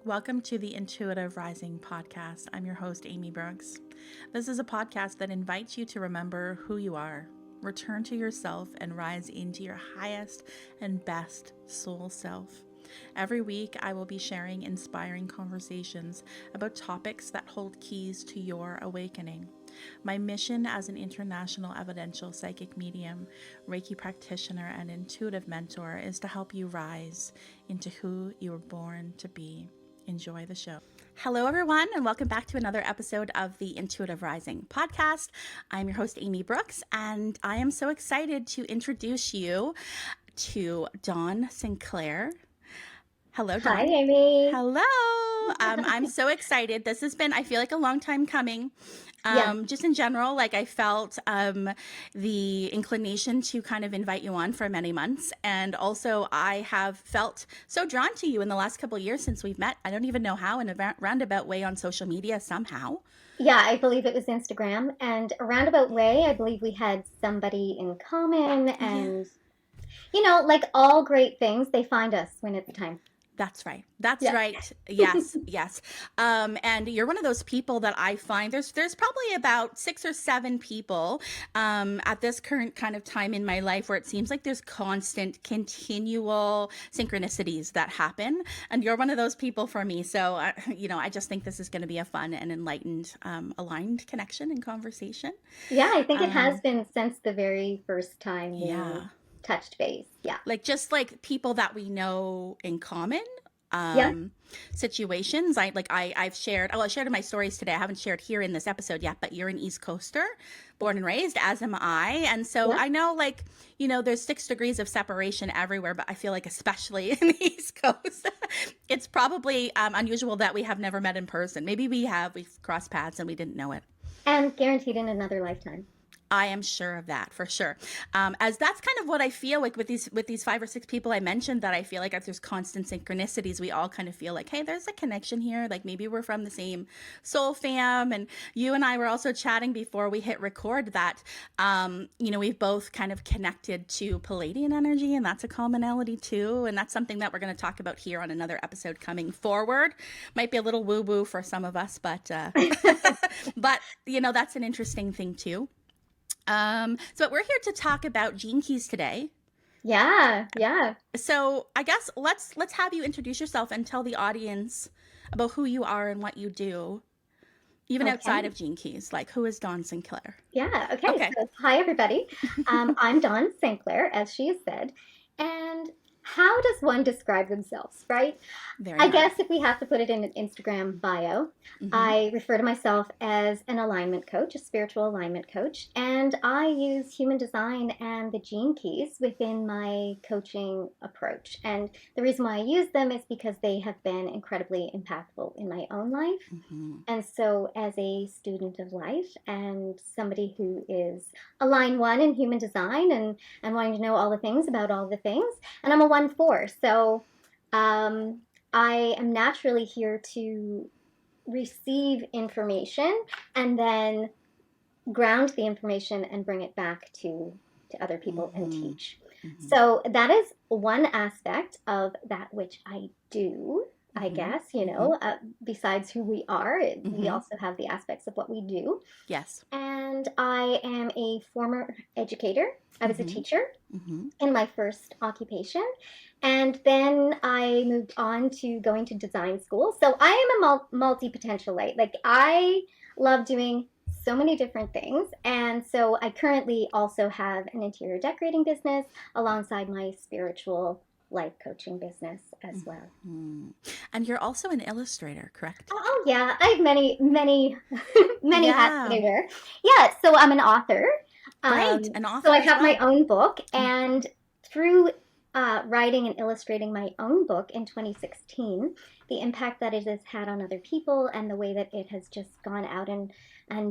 Welcome to the Intuitive Rising podcast. I'm your host, Amy Brooks. This is a podcast that invites you to remember who you are, return to yourself, and rise into your highest and best soul self. Every week, I will be sharing inspiring conversations about topics that hold keys to your awakening. My mission as an international evidential psychic medium, Reiki practitioner, and intuitive mentor is to help you rise into who you were born to be. Enjoy the show. Hello, everyone, and welcome back to another episode of the Intuitive Rising podcast. I'm your host, Amy Brooks, and I am so excited to introduce you to Dawn Sinclair. Hello, Dawn. Hi, Amy. Hello. I'm so excited. This has been, I feel like, a long time coming. Just in general, like I felt the inclination to kind of invite you on for many months. And also I have felt so drawn to you in the last couple of years since we've met. I don't even know how, in a roundabout way on social media somehow. Yeah, I believe it was Instagram. And a roundabout way, I believe we had somebody in common. And, like all great things, they find us when it's time. That's right. That's right. Yes, yes. And you're one of those people that I find there's probably about 6 or 7 people at this current kind of time in my life where it seems like there's constant, continual synchronicities that happen. And you're one of those people for me. So, I just think this is going to be a fun and enlightened, aligned connection and conversation. Yeah, I think it has been since the very first time we touched base. Yeah. Just like people that we know in common. Situations. I've shared in my stories today. I haven't shared here in this episode yet, but you're an East Coaster, born and raised, as am I. And so I know, there's 6 degrees of separation everywhere, but I feel like especially in the East Coast, it's probably unusual that we have never met in person. Maybe we've crossed paths and we didn't know it. And guaranteed in another lifetime. I am sure of that, for sure. As that's kind of what I feel like with these 5 or 6 people I mentioned, that I feel like if there's constant synchronicities, we all kind of feel like, hey, there's a connection here. Like maybe we're from the same soul fam. And you and I were also chatting before we hit record that, we've both kind of connected to Palladian energy, and that's a commonality too. And that's something that we're going to talk about here on another episode coming forward. Might be a little woo-woo for some of us, but that's an interesting thing too. So we're here to talk about gene keys today. Yeah. So I guess let's have you introduce yourself and tell the audience about who you are and what you do, even outside of gene keys. Like, who is Dawn Sinclair? Yeah. Okay. So, hi, everybody. I'm Dawn Sinclair, as she has said. And how does one describe themselves, right? I guess if we have to put it in an Instagram bio, I refer to myself as an alignment coach, a spiritual alignment coach, and I use human design and the gene keys within my coaching approach. And the reason why I use them is because they have been incredibly impactful in my own life. And so as a student of life and somebody who is a line 1 in human design and wanting to know all the things about all the things, and I'm a 1/4, so I am naturally here to receive information and then ground the information and bring it back to other people and teach. So that is one aspect of that which I do, I guess, besides who we are, we also have the aspects of what we do. Yes. And I am a former educator. I was a teacher in my first occupation. And then I moved on to going to design school. So I am a multi-potentialite. Like, I love doing so many different things. And so I currently also have an interior decorating business alongside my spiritual life coaching business as well. And you're also an illustrator, correct? Oh yeah, I have many hats that I wear. Yeah, so I'm an author. Right, an author. So I have my own book, and through writing and illustrating my own book in 2016, the impact that it has had on other people and the way that it has just gone out and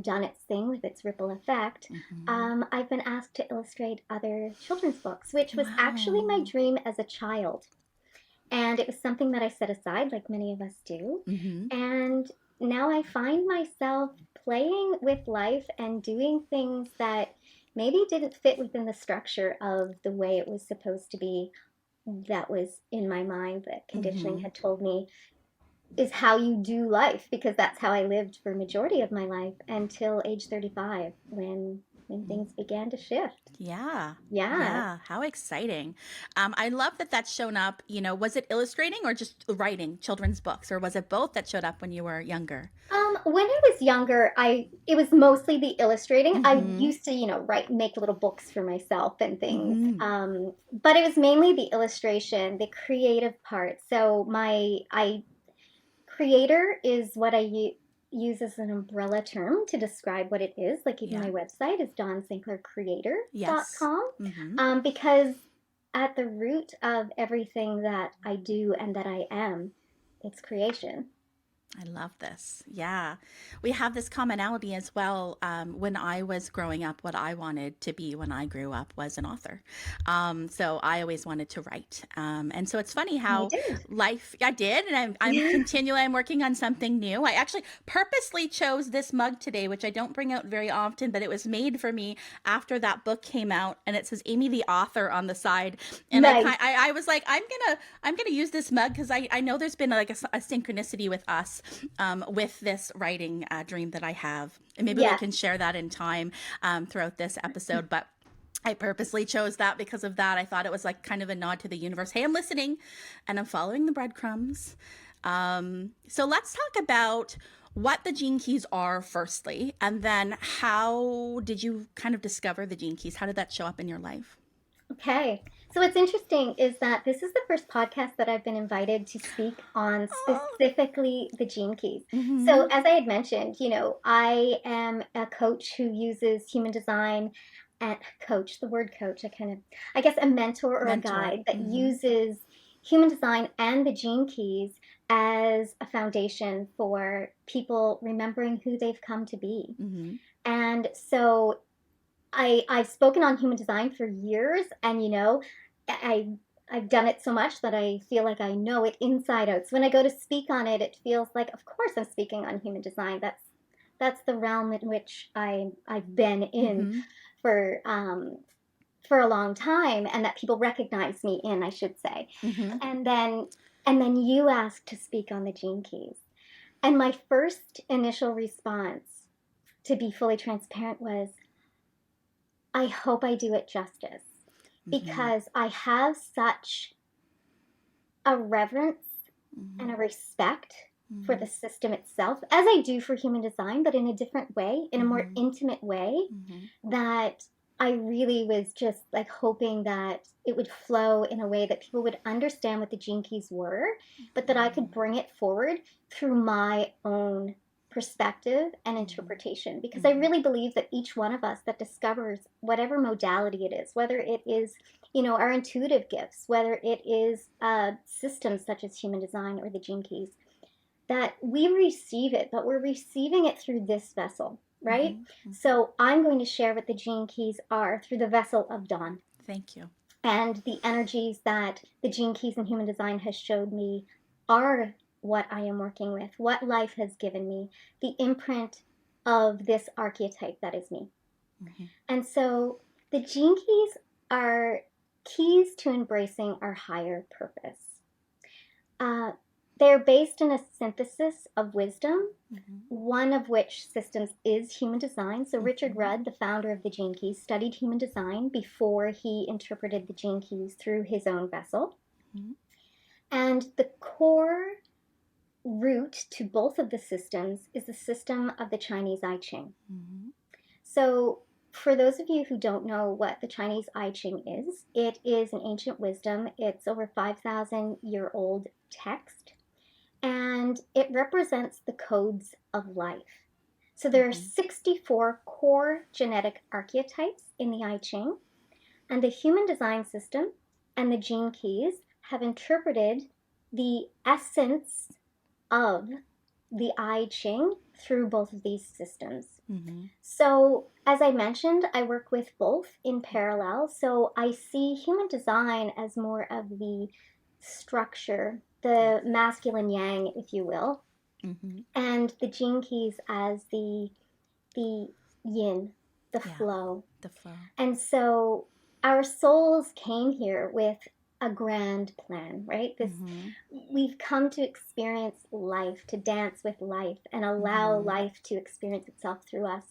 done its thing with its ripple effect, I've been asked to illustrate other children's books, which was actually my dream as a child. And it was something that I set aside, like many of us do. And now I find myself playing with life and doing things that maybe didn't fit within the structure of the way it was supposed to be. That was in my mind, that conditioning had told me is how you do life, because that's how I lived for a majority of my life until age 35 when things began to shift. Yeah. Yeah. Yeah. How exciting. I love that that's shown up. Was it illustrating or just writing children's books, or was it both that showed up when you were younger? When I was younger, it was mostly the illustrating. I Mm-hmm. used to, make little books for myself and things. Mm-hmm. But it was mainly the illustration, the creative part. So my I creator is what use as an umbrella term to describe what it is. Like even Yeah. my website is Yes. dawnsinclaircreator.com, Mm-hmm. because at the root of everything that I do and that I am, it's creation. I love this. Yeah. We have this commonality as well. When I was growing up, what I wanted to be when I grew up was an author. So I always wanted to write. And so it's funny And you how did. life, I did, and I'm continuing, I'm working on something new. I actually purposely chose this mug today, which I don't bring out very often, but it was made for me after that book came out, and it says Amy the author on the side. And Nice. I was like, I'm gonna use this mug because I know there's been like a synchronicity with us, with this writing dream that I have. And maybe we Yes. can share that in time throughout this episode. But I purposely chose that because of that. I thought it was like kind of a nod to the universe. Hey, I'm listening and I'm following the breadcrumbs. So let's talk about what the gene keys are firstly, and then how did you kind of discover the gene keys? How did that show up in your life? Okay. So what's interesting is that this is the first podcast that I've been invited to speak on Oh. specifically the gene keys. So Mm-hmm. as I had mentioned, I am a coach who uses human design and coach, the word coach, I guess a mentor or a Mentor. guide that Mm-hmm. uses human design and the gene keys as a foundation for people remembering who they've come to be. Mm-hmm. And so I've spoken on human design for years, and I I've done it so much that I feel like I know it inside out. So when I go to speak on it, it feels like, of course, I'm speaking on human design. That's the realm in which I've been in Mm-hmm. for um, for a long time, and that people recognize me in, I should say. Mm-hmm. And then you asked to speak on the gene keys, and my first initial response, to be fully transparent, was, I hope I do it justice, Mm-hmm. because I have such a reverence and Mm-hmm. a respect for Mm-hmm. the system itself, as I do for human design, but in a different way, in a more Mm-hmm. intimate way, Mm-hmm. that I really was just like hoping that it would flow in a way that people would understand what the gene keys were, but that I could bring it forward through my own perspective and interpretation. Because I Mm-hmm. really believe that each one of us that discovers whatever modality it is, whether it is our intuitive gifts, whether it is systems such as human design or the gene keys, that we receive it, but we're receiving it through this vessel, right? Mm-hmm. So I'm going to share what the gene keys are through the vessel of Dawn, Thank you. and the energies that the gene keys in human design has showed me are what I am working with, what life has given me, the imprint of this archetype that is me. Mm-hmm. And so the gene keys are keys to embracing our higher purpose. Uh, they're based in a synthesis of wisdom, Mm-hmm. one of which systems is human design. So Richard Mm-hmm. Rudd, the founder of the Gene Keys, studied human design before he interpreted the Gene Keys through his own vessel. Mm-hmm. And the core root to both of the systems is the system of the Chinese I Ching. Mm-hmm. So, for those of you who don't know what the Chinese I Ching is, it is an ancient wisdom. It's over 5,000-year-old text, and it represents the codes of life. So, there are Mm-hmm. 64 core genetic archetypes in the I Ching, and the human design system and the gene keys have interpreted the essence of the I Ching through both of these systems. Mm-hmm. So, as I mentioned, I work with both in parallel. So, I see human design as more of the structure, Yeah. the masculine yang, if you will, Mm-hmm. and the gene keys as the yin, the Yeah. flow. The flow. And so our souls came here with a grand plan, right? We've come to experience life, to dance with life and allow life to experience itself through us.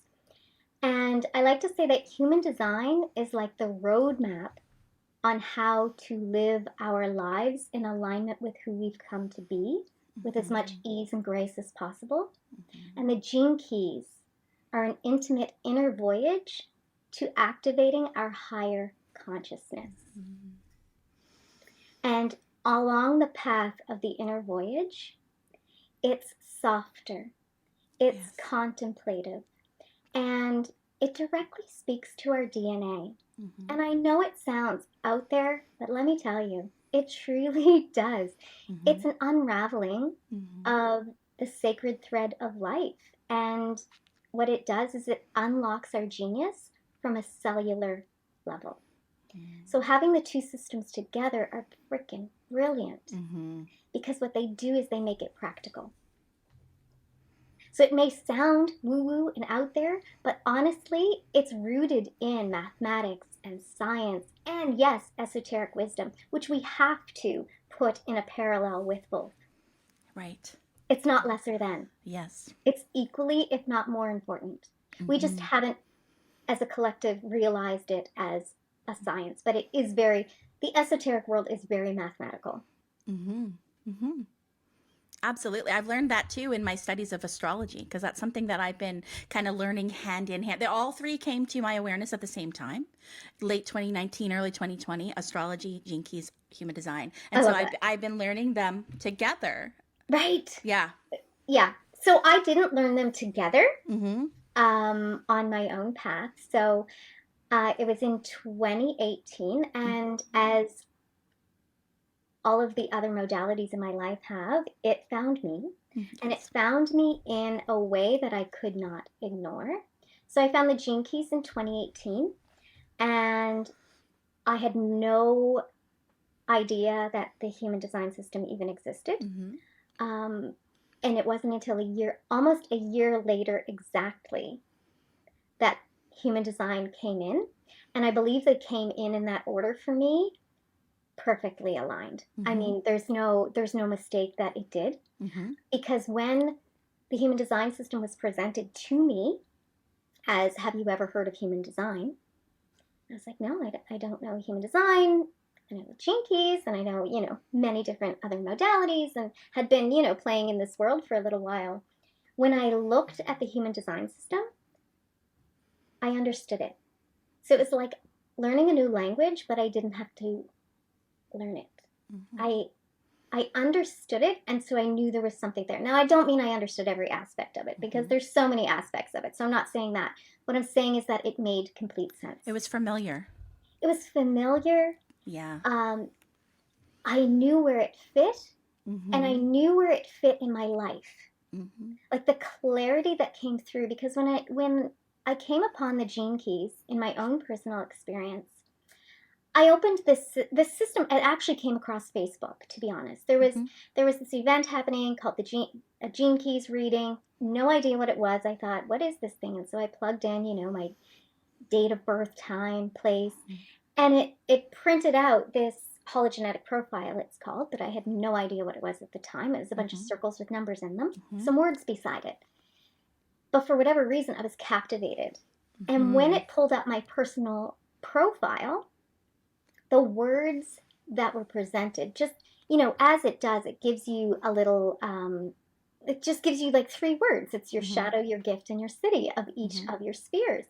And I like to say that human design is like the roadmap on how to live our lives in alignment with who we've come to be, with as much ease and grace as possible. And the gene keys are an intimate inner voyage to activating our higher consciousness. And along the path of the inner voyage, it's softer, it's contemplative, and it directly speaks to our DNA. And I know it sounds out there, but let me tell you, it truly does. It's an unraveling of the sacred thread of life. And what it does is it unlocks our genius from a cellular level. So having the two systems together are freaking brilliant, because what they do is they make it practical. So it may sound woo-woo and out there, but honestly, it's rooted in mathematics and science and, yes, esoteric wisdom, which we have to put in a parallel with both. Right. It's not lesser than. Yes. It's equally, if not more important. We just haven't, as a collective, realized it as a science, but it is the esoteric world is very mathematical. Absolutely. I've learned that too in my studies of astrology, because that's something that I've been kind of learning hand in hand. They all three came to my awareness at the same time, late 2019, early 2020, astrology, gene keys, human design. And so I've been learning them together. Right. Yeah. Yeah. So I didn't learn them together on my own path. So it was in 2018. And as all of the other modalities in my life have, it found me. And it found me in a way that I could not ignore. So I found the gene keys in 2018, and I had no idea that the human design system even existed. And it wasn't until almost a year later exactly, that human design came in. And I believe they came in that order for me, perfectly aligned. I mean, there's no mistake that it did, because when the human design system was presented to me as, have you ever heard of human design? I was like, no, I don't know human design. I know the gene keys, and I know, many different other modalities, and had been, playing in this world for a little while. When I looked at the human design system, I understood it. So it was like learning a new language, but I didn't have to learn it. I understood it, and so I knew there was something there. Now, I don't mean I understood every aspect of it, because there's so many aspects of it, so I'm not saying that. What I'm saying is that it made complete sense. It was familiar. It was familiar. Yeah. I knew where it fit, and I knew where it fit in my life. Like the clarity that came through, because when I came upon the gene keys in my own personal experience, I opened this system. It actually came across Facebook, to be honest. There was this event happening called a Gene Keys reading. No idea what it was. I thought, what is this thing? And so I plugged in, my date of birth, time, place, and it printed out this hologenetic profile, it's called, but I had no idea what it was at the time. It was a bunch of circles with numbers in them, some words beside it. But for whatever reason, I was captivated. And when it pulled up my personal profile, the words that were presented, just, as it does, it gives you a little, it just gives you like 3 words. It's your shadow, your gift, and your city of each of your spheres.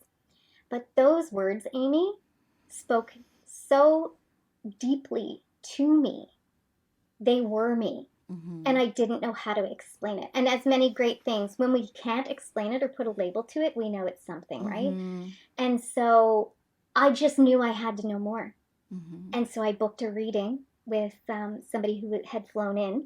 But those words, Amy, spoke so deeply to me. They were me. And I didn't know how to explain it. And as many great things, when we can't explain it or put a label to it, we know it's something, right? And so I just knew I had to know more. And so I booked a reading with somebody who had flown in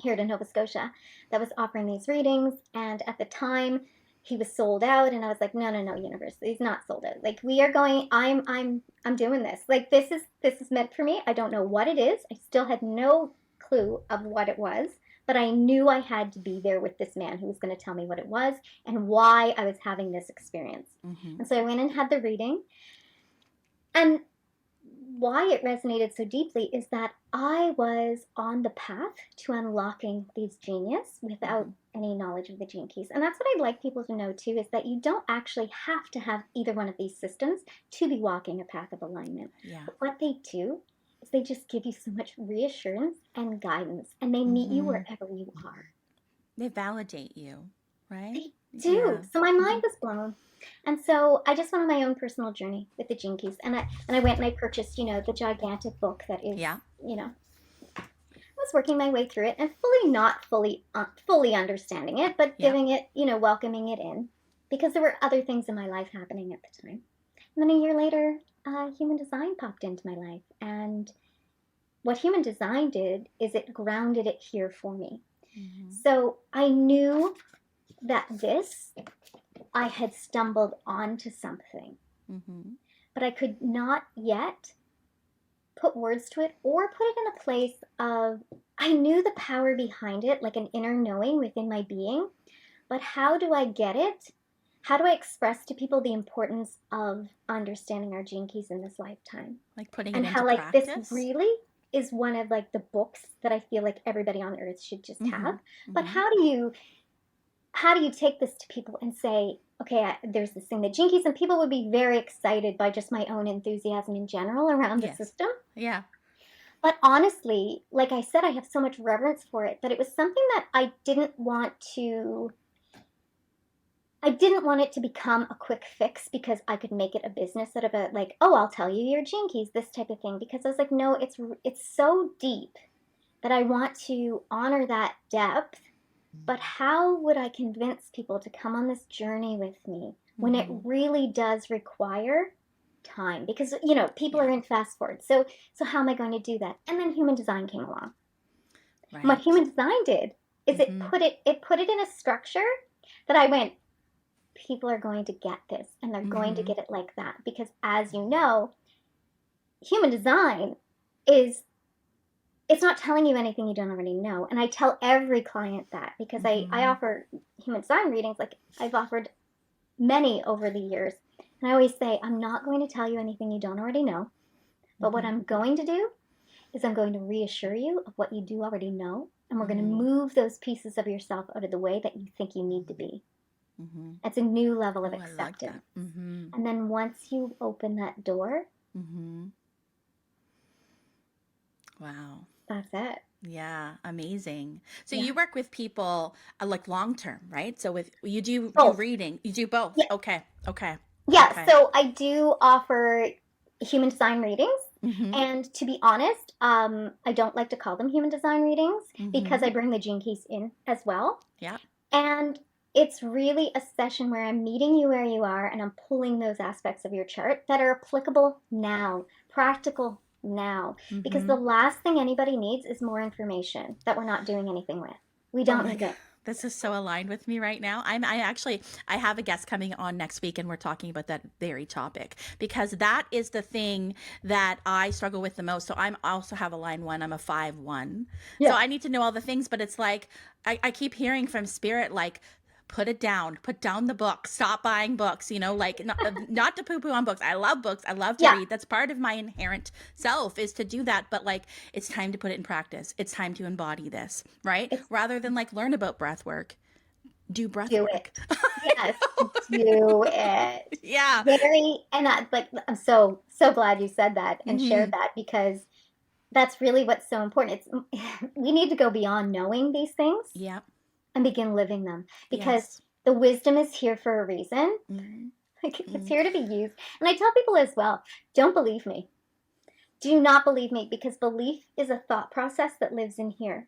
here to Nova Scotia that was offering these readings. And at the time, he was sold out, and I was like, no, universe, he's not sold out. Like, we are going. I'm doing this. Like, this is meant for me. I don't know what it is. I still had no clue of what it was, but I knew I had to be there with this man who was going to tell me what it was and why I was having this experience. And so I went and had the reading, and why it resonated so deeply is that I was on the path to unlocking these genius without any knowledge of the gene keys. And that's what I'd like people to know too, is that you don't actually have to have either one of these systems to be walking a path of alignment. Yeah. But what they do is they just give you so much reassurance and guidance, and they meet you wherever you are. They validate you, right? They do. Yeah. So my mind was blown. And so I just went on my own personal journey with the Gene Keys, and I went and I purchased, the gigantic book that is, I was working my way through it and not fully understanding it, but giving it, welcoming it in, because there were other things in my life happening at the time. And then a year later, human design popped into my life, and what human design did is it grounded it here for me. So I knew that I had stumbled onto something, but I could not yet put words to it or put it in a place of, I knew the power behind it, like an inner knowing within my being, but how do I get it? How do I express to people the importance of understanding our gene keys in this lifetime? Like putting it into practice? And how, this really is one of, the books that I feel like everybody on earth should just have. But how do you take this to people and say, okay, there's this thing, the Gene Keys, and people would be very excited by just my own enthusiasm in general around the system. Yeah. But honestly, like I said, I have so much reverence for it, but it was something that I didn't want it to become a quick fix because I could make it a business out of it, like, oh, I'll tell you your Gene Keys, this type of thing. Because I was like, no, it's so deep that I want to honor that depth. But how would I convince people to come on this journey with me when it really does require time? Because, people are in fast forward. So how am I going to do that? And then human design came along. Right. What human design did is it put it in a structure that I went, people are going to get this, and they're going to get it like that. Because as you know, human design it's not telling you anything you don't already know. And I tell every client that, because I offer human design readings, like I've offered many over the years. And I always say, I'm not going to tell you anything you don't already know. But what I'm going to do is I'm going to reassure you of what you do already know. And we're going to move those pieces of yourself out of the way that you think you need to be. It's a new level of acceptance. And then once you open that door, wow. That's it. Yeah, amazing. So you work with people like long term, right? So you do reading, you do both. Yeah. Okay. Yeah. Okay. So I do offer human design readings, and to be honest, I don't like to call them human design readings because I bring the Gene Keys in as well. Yeah. And it's really a session where I'm meeting you where you are, and I'm pulling those aspects of your chart that are applicable now, practical now, because the last thing anybody needs is more information that we're not doing anything with. We don't need it. This is so aligned with me right now. I have a guest coming on next week, and we're talking about that very topic, because that is the thing that I struggle with the most. So I also have a line 1. I'm a 5/1. Yeah. So I need to know all the things, but it's like, I keep hearing from spirit, like, put it down, put down the book, stop buying books, like not to poo-poo on books. I love books. I love to read. That's part of my inherent self, is to do that. But like, it's time to put it in practice. It's time to embody this, right? Rather than like learn about breath work, do breath work. Yes, do it. Yeah. I'm so glad you said that and shared that, because that's really what's so important. We need to go beyond knowing these things. Yeah. And begin living them, because the wisdom is here for a reason. Like, it's here to be used. And I tell people as well, don't believe me. Do not believe me, because belief is a thought process that lives in here.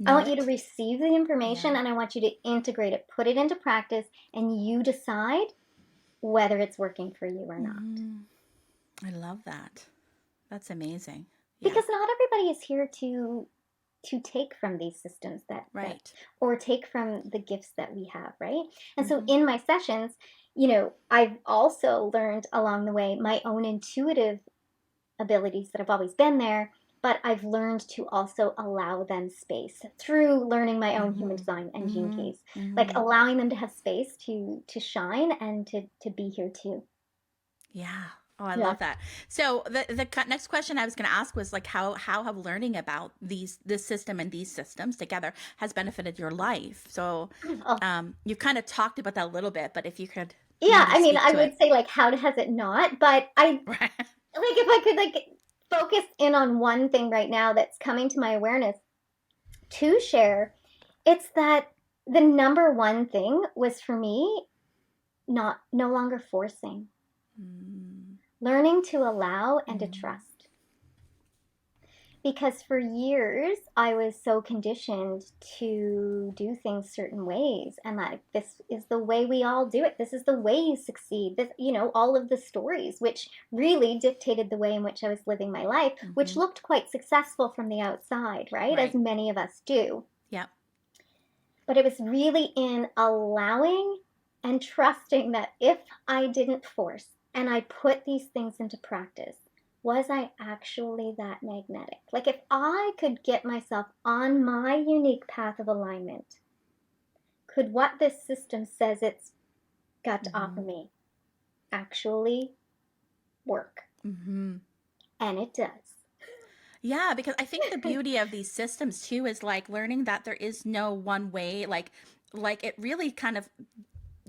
I want you to receive the information, and I want you to integrate it, put it into practice, and you decide whether it's working for you or not. I love that. That's amazing. Because not everybody is here to take from these systems or take from the gifts that we have, right? And so in my sessions, I've also learned along the way my own intuitive abilities that have always been there, but I've learned to also allow them space through learning my own human design and Gene Keys, like allowing them to have space to shine and to be here too. Yeah. Oh, I Yeah. love that. So the next question I was going to ask was like how have learning about this system and these systems together has benefited your life? So Oh, you've kind of talked about that a little bit, but if you could yeah. maybe I mean, speak I to it. would say like, how has it not? But like if I could like focus in on one thing right now that's coming to my awareness to share, it's that the number one thing was for me not no longer forcing, Mm, learning to allow and to mm, trust. Because for years I was so conditioned to do things certain ways, and like this is the way we all do it. This is the way you succeed. This, all of the stories which really dictated the way in which I was living my life, which mm-hmm. looked quite successful from the outside, right? As Right. many of us do. Yeah. But it was really in allowing and trusting that if I didn't force and I put these things into practice, was I actually that magnetic? Like if I could get myself on my unique path of alignment, could what this system says it's got to offer Mm-hmm. me actually work? Mm-hmm. And it does. Yeah, because I think the beauty of these systems too is like learning that there is no one way, like it really kind of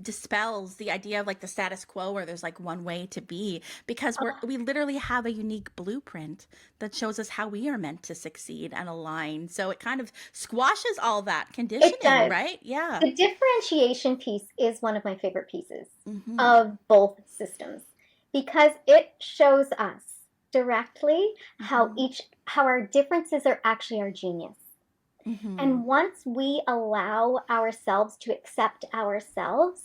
dispels the idea of like the status quo where there's like one way to be, because we literally have a unique blueprint that shows us how we are meant to succeed and align. So it kind of squashes all that It conditioning, does. right? Yeah. The differentiation piece is one of my favorite pieces Mm-hmm. of both systems because it shows us directly Mm-hmm. how our differences are actually our genius. Mm-hmm. And once we allow ourselves to accept ourselves,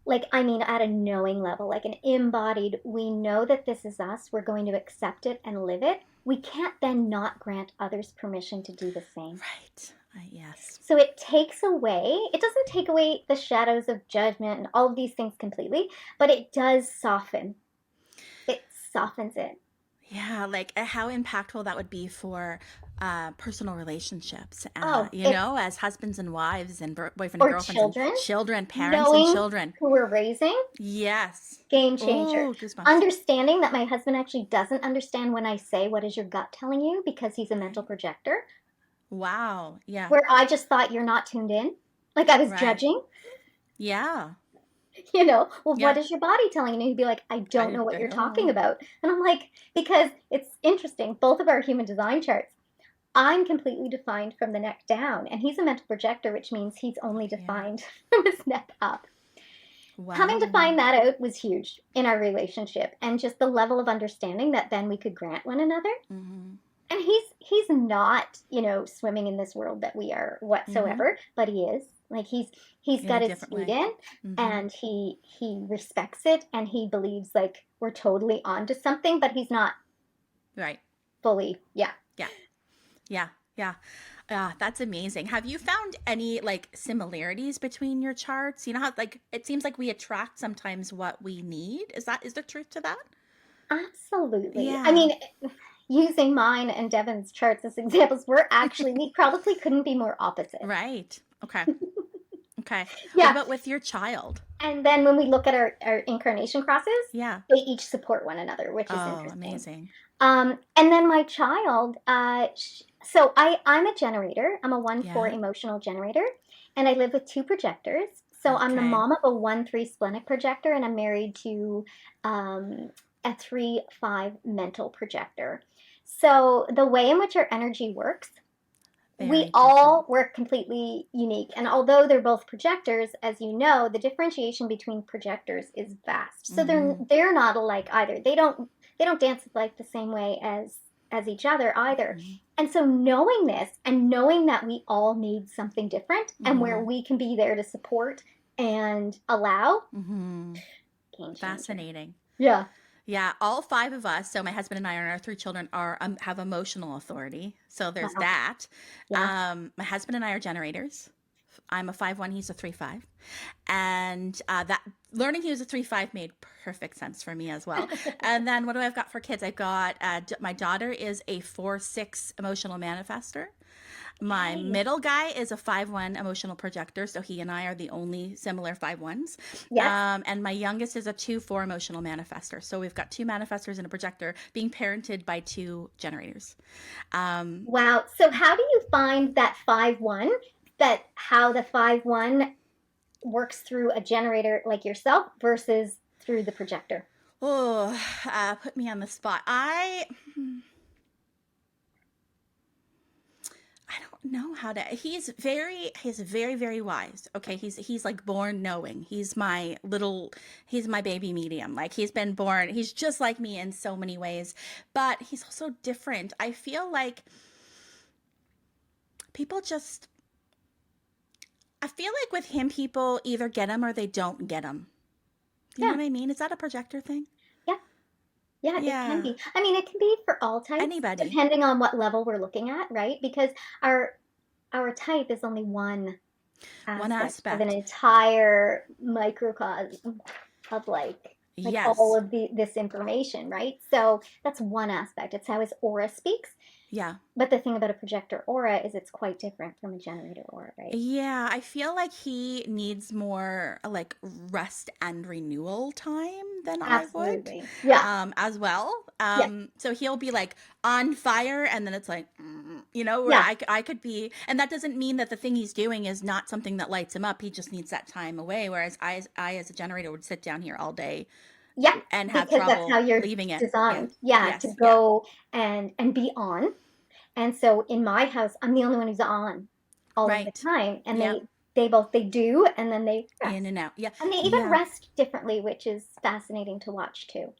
like I mean at a knowing level, like an embodied, we know that this is us, we're going to accept it and live it. We can't then not grant others permission to do the same. Right. Yes. So it takes away, it doesn't take away the shadows of judgment and all of these things completely, but it does soften. It softens it. Yeah, like how impactful that would be for personal relationships, Oh, it's, as husbands and wives and boyfriend and or girlfriends and children, children, parents and knowing children. who we're raising, Yes. game changer. Oh, goosebumps. Understanding that my husband actually doesn't understand when I say, "What is your gut telling you?" because he's a mental Right. projector, Wow. Yeah. where I just thought you're not tuned in. Like I was Right. judging, Yeah. well, what Yeah. is your body telling you? And he'd be like, I don't I know what you're talking don't. about. And I'm like, because it's interesting, both of our human design charts, I'm completely defined from the neck down, and he's a mental projector, which means he's only Yeah. defined from his neck up. Having to Wow. find that out was huge in our relationship, and just the level of understanding that then we could grant one another. Mm-hmm. And he's not, swimming in this world that we are Mm-hmm. whatsoever, but he is. Like he's In a got his different feet way. in, Mm-hmm. and he respects it, and he believes like we're totally onto something, but he's not Right. fully, yeah. Yeah. Yeah. Yeah. That's amazing. Have you found any like similarities between your charts? You know how like it seems like we attract sometimes what we need. Is there truth to that? Absolutely. I Yeah. mean, using mine and Devin's charts as examples, we probably couldn't be more opposite. Right. Okay. Okay. What Yeah. about with your child? And then when we look at our incarnation crosses, Yeah. they each support one another, which is Oh, interesting. amazing. And then my child, so I'm a generator. I'm a 1/4 Yeah. emotional generator, and I live with two projectors. So I'm the Okay. mom of a 1/3 splenic projector, and I'm married to a 3/5 mental projector. So the way in which our energy works, we Very different. all work completely unique. And although they're both projectors, as you know, the differentiation between projectors is vast. So they're Mm-hmm. they're not alike either. They don't dance like the same way as each other either. Mm-hmm. And so knowing this and knowing that we all need something different and where Mm-hmm. we can be there to support and allow, Mm-hmm. game changer. Fascinating. Yeah. Yeah, all five of us, so my husband and I and our three children are have emotional authority. So there's Wow. that. Yeah. My husband and I are generators. I'm a 5'1", he's a 3'5", and that learning he was a 3'5" made perfect sense for me as well. And then what do I've got for kids? I've got my daughter is a 4'6" emotional manifester. My middle guy is a 5'1" emotional projector, so he and I are the only similar 5'1s. Yes. And my youngest is a 2'4" emotional manifester. So we've got two manifestors and a projector being parented by two generators. Wow. So how do you find that 5'1", that how the 5'1" works through a generator like yourself versus through the projector? Oh, put me on the spot. I don't know how to. He's very, very wise. Okay, he's like born knowing. He's my baby medium. Like he's been born. He's just like me in so many ways, but he's also different. I feel like people just. I feel like with him, people either get him or they don't get him. Do you know what I mean? Is that a projector thing? Yeah, it can be. I mean, it can be for all types, anybody, depending on what level we're looking at, right? Because our type is only one aspect of an entire microcosm of like yes, all of this information, right? So that's one aspect. It's how his aura speaks. Yeah. But the thing about a projector aura is it's quite different from a generator aura, right? Yeah, I feel like he needs more like rest and renewal time than Absolutely. I would. Yeah. As well. Yeah. So he'll be like on fire and then it's like, where I could be, and that doesn't mean that the thing he's doing is not something that lights him up. He just needs that time away. Whereas I as a generator would sit down here all day. Yeah, and have because trouble that's how you're leaving it. designed. Yeah, to go and be on. And so in my house, I'm the only one who's on all of the time. And they do, and then they rest. In and out. Yeah. And they even rest differently, which is fascinating to watch too.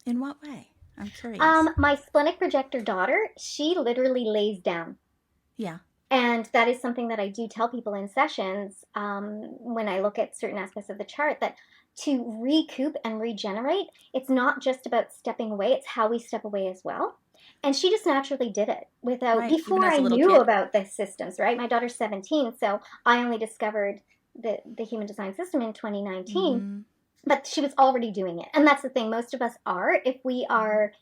In what way? I'm curious. My splenic projector daughter, she literally lays down. Yeah. And that is something that I do tell people in sessions when I look at certain aspects of the chart, that to recoup and regenerate, it's not just about stepping away, it's how we step away as well. And she just naturally did it without, before I knew about the systems, right? My daughter's 17, so I only discovered the human design system in 2019, mm-hmm. But she was already doing it. And that's the thing, most of us are, if we are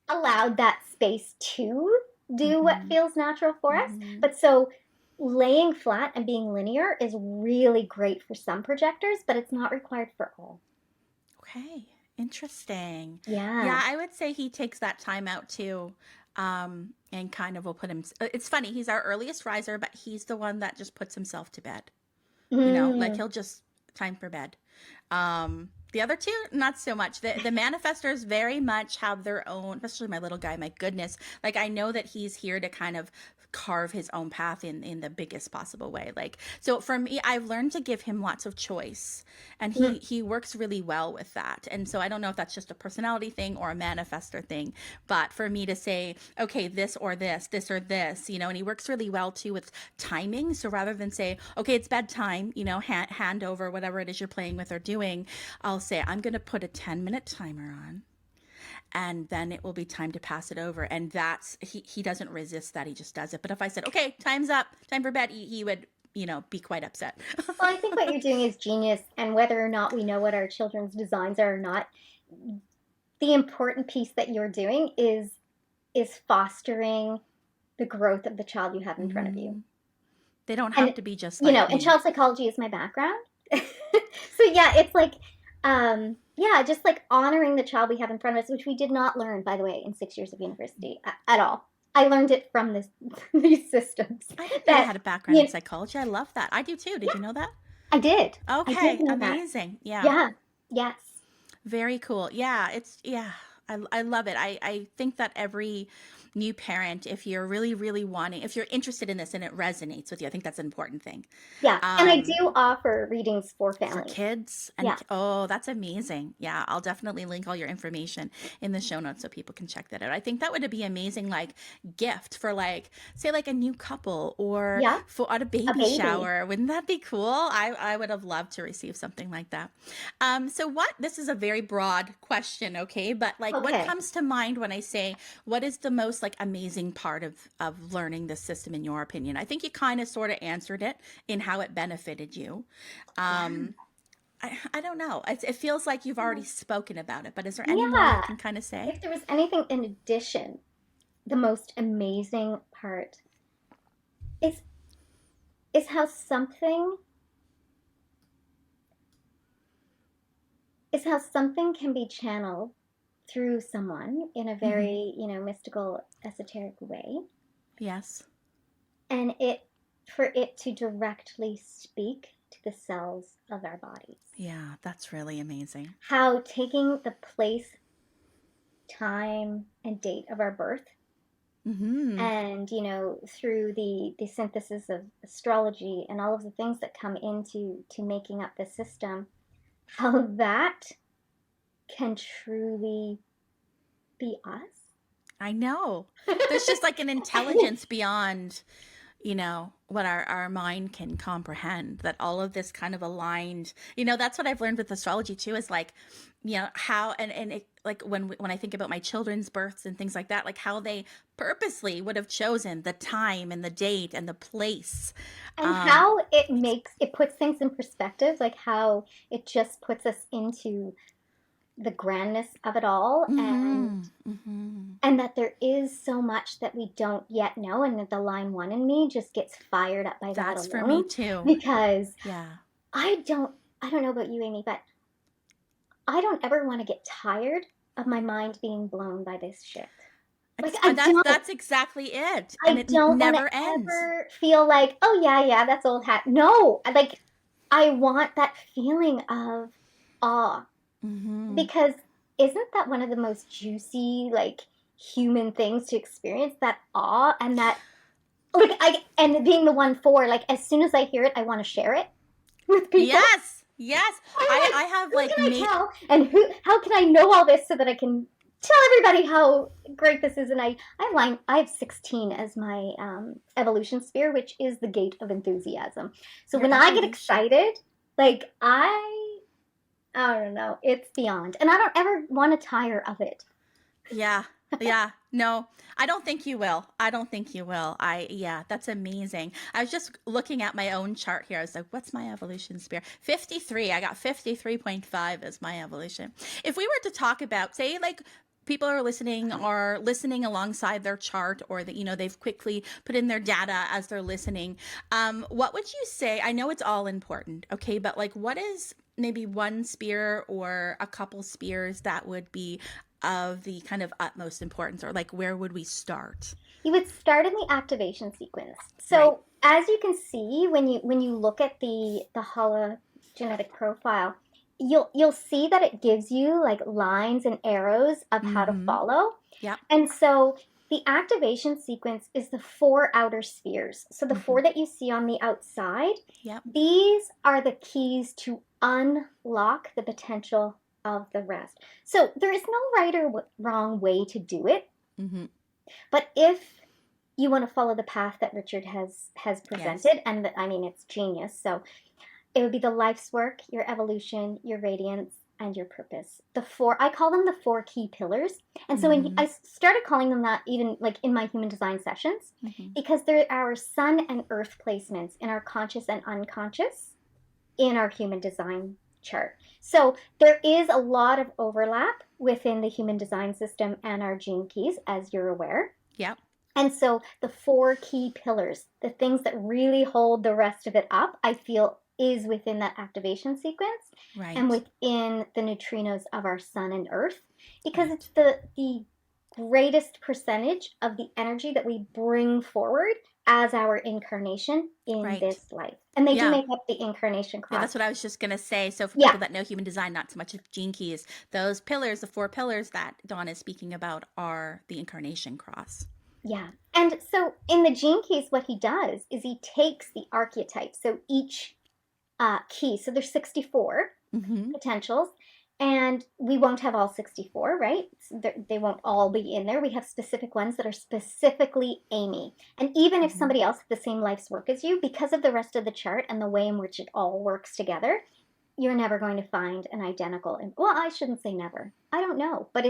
allowed that space to do mm-hmm. what feels natural for mm-hmm. us. But so laying flat and being linear is really great for some projectors, but it's not required for all. Okay. Interesting. Yeah. Yeah, I would say he takes that time out too. And kind of will put him, it's funny, he's our earliest riser, but he's the one that just puts himself to bed. Like he'll just time for bed. The other two, not so much. The manifestors very much have their own, especially my little guy, my goodness. Like I know that he's here to kind of carve his own path in the biggest possible way. Like, so for me, I've learned to give him lots of choice, and he works really well with that. And so I don't know if that's just a personality thing or a manifestor thing, but for me to say, okay, this or this or this, and he works really well too with timing. So rather than say, okay, it's bedtime, hand over whatever it is you're playing with or doing, I'll say, I'm going to put a 10-minute timer on. And then it will be time to pass it over. And that's, he doesn't resist that. He just does it. But if I said, okay, time's up, time for bed, he would, be quite upset. Well, I think what you're doing is genius. And whether or not we know what our children's designs are or not, the important piece that you're doing is fostering the growth of the child you have in front of you. They don't have to be just like me. And child psychology is my background. So yeah, it's like, just like honoring the child we have in front of us, which we did not learn, by the way, in 6 years of university at all. I learned it from these systems. I didn't know I had a background in psychology. I love that. I do too. Did you know that? I did. Okay, amazing. That. Yeah. Yes. Very cool. Yeah, I love it. I think that every new parent, if you're really, really wanting, if you're interested in this and it resonates with you, I think that's an important thing. Yeah. And I do offer readings for families. For kids. And oh, that's amazing. Yeah. I'll definitely link all your information in the show notes so people can check that out. I think that would be amazing, like gift for like, say like a new couple or for at a baby shower. Wouldn't that be cool? I would have loved to receive something like that. So this is a very broad question. Okay. But like what comes to mind when I say, what is the most like like amazing part of learning this system, in your opinion? I think you kind of sort of answered it in how it benefited you. I don't know. It feels like you've already spoken about it, but is there any more you Yeah. can kind of say? If there was anything in addition, the most amazing part is is how something is how something can be channeled through someone in a very, mystical, esoteric way, Yes. and for it to directly speak to the cells of our bodies. Yeah, that's really amazing. How taking the place, time, and date of our birth, and through the synthesis of astrology and all of the things that come into making up the system, how that can truly be us. I know. There's just like an intelligence beyond, what our mind can comprehend, that all of this kind of aligned. That's what I've learned with astrology too, is like, how, and it, like when I think about my children's births and things like that, like how they purposely would have chosen the time and the date and the place. And how it puts things in perspective, like how it just puts us into the grandness of it all, and that there is so much that we don't yet know, and that the line one in me just gets fired up by that alone. That's for me too. Because I don't know about you, Amy, but I don't ever want to get tired of my mind being blown by this shit. Like, that's exactly it. And it never ends. Ever feel like, oh yeah, that's old hat. No, like I want that feeling of awe. Because isn't that one of the most juicy, like, human things to experience? That awe, and that, like, and being the one for, like, as soon as I hear it, I want to share it with people. Yes. I have like, who can I tell, and how can I know all this so that I can tell everybody how great this is? And I have 16 as my evolution sphere, which is the gate of enthusiasm. So when I get excited, like, I don't know. It's beyond. And I don't ever want to tire of it. Yeah. No, I don't think you will. That's amazing. I was just looking at my own chart here. I was like, what's my evolution sphere? 53. I got 53.5 as my evolution. If we were to talk about, say, like, people are listening alongside their chart, or that, they've quickly put in their data as they're listening. What would you say? I know it's all important. Okay. But like, what is maybe one spear or a couple spears that would be of the kind of utmost importance, or like, where would we start? You would start in the activation sequence. So as you can see, when you look at the hologenetic profile, you'll see that it gives you like lines and arrows of how to follow. Yeah. And so the activation sequence is the 4 outer spheres. So the 4 that you see on the outside, these are the keys to unlock the potential of the rest. So there is no right or wrong way to do it. But if you want to follow the path that Richard has presented, and I mean, it's genius. So it would be the life's work, your evolution, your radiance, and your purpose. I call them the 4 key pillars. And so when I started calling them that, even like in my human design sessions, because they're our sun and earth placements in our conscious and unconscious in our human design chart. So there is a lot of overlap within the human design system and our gene keys, as you're aware. Yep. And so the 4 key pillars, the things that really hold the rest of it up, I feel is within that activation sequence, and within the neutrinos of our sun and earth, because it's the greatest percentage of the energy that we bring forward as our incarnation in this life. And they do make up the incarnation cross. Yeah, that's what I was just going to say. So for people that know human design, not so much of gene keys, those pillars, the 4 pillars that Dawn is speaking about, are the incarnation cross. Yeah. And so in the gene keys, what he does is he takes the archetype. So each key, so there's 64 potentials, and we won't have all 64, right? So they won't all be in there. We have specific ones that are specifically Amy. And even if somebody else has the same life's work as you, because of the rest of the chart and the way in which it all works together, you're never going to find an identical. Well, I shouldn't say never. I don't know, but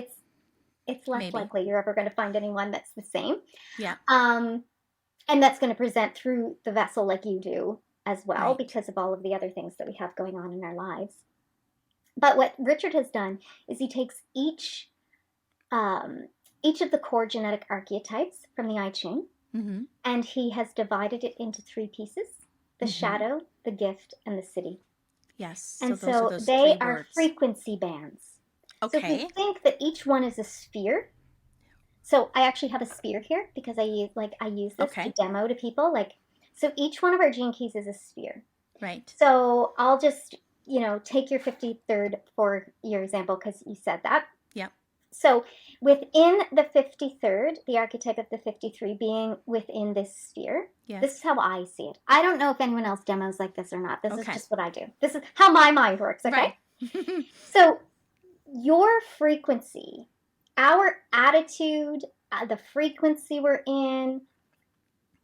it's less likely you're ever going to find anyone that's the same. Yeah. And that's going to present through the vessel like you do as well, because of all of the other things that we have going on in our lives. But what Richard has done is he takes each of the core genetic archetypes from the I Ching, and he has divided it into 3 pieces: the shadow, the gift, and the city. Yes. And so they are frequency bands. Okay. So if you think that each one is a sphere, so I actually have a sphere here because I use this to demo to people. So each one of our gene keys is a sphere. Right. So I'll just, take your 53rd for your example because you said that. Yep. So within the 53rd, the archetype of the 53 being within this sphere, this is how I see it. I don't know if anyone else demos like this or not. This is just what I do. This is how my mind works, okay? Right. So your frequency, our attitude, the frequency we're in,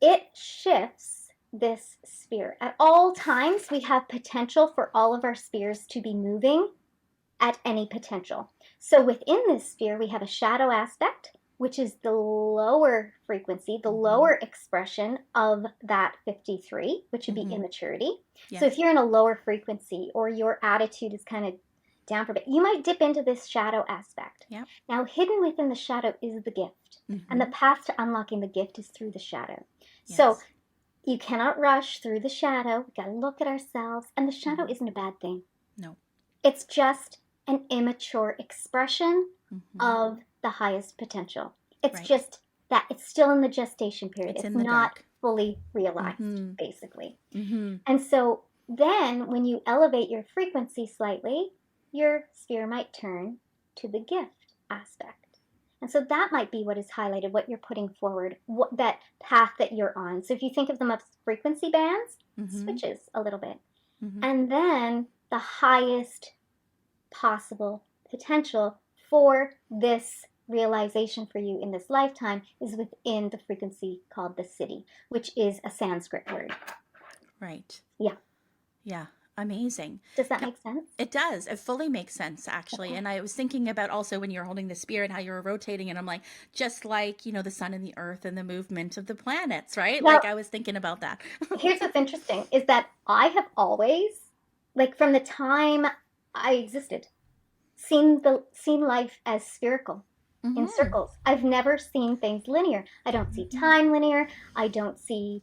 it shifts this sphere. At all times, we have potential for all of our spheres to be moving at any potential. So within this sphere, we have a shadow aspect, which is the lower frequency, the lower expression of that 53, which would be immaturity. Yes. So if you're in a lower frequency or your attitude is kind of down for a bit, you might dip into this shadow aspect. Yep. Now, hidden within the shadow is the gift. And the path to unlocking the gift is through the shadow. Yes. So you cannot rush through the shadow. We got to look at ourselves. And the shadow isn't a bad thing. No. It's just an immature expression of the highest potential. It's just that it's still in the gestation period. It's not fully realized, basically. And so then when you elevate your frequency slightly, your sphere might turn to the gift aspect. And so that might be what is highlighted, what you're putting forward, that path that you're on. So if you think of them as frequency bands, switches a little bit. And then the highest possible potential for this realization for you in this lifetime is within the frequency called the city, which is a Sanskrit word. Right. Yeah. Yeah. Amazing. Does that make sense? It does. It fully makes sense, actually. Okay. And I was thinking about also when you're holding the spear and how you were rotating, and I'm like, just like, the sun and the earth and the movement of the planets, right? Now, I was thinking about that. Here's what's interesting is that I have always, from the time I existed, seen life as spherical, in circles. I've never seen things linear. I don't see time linear. I don't see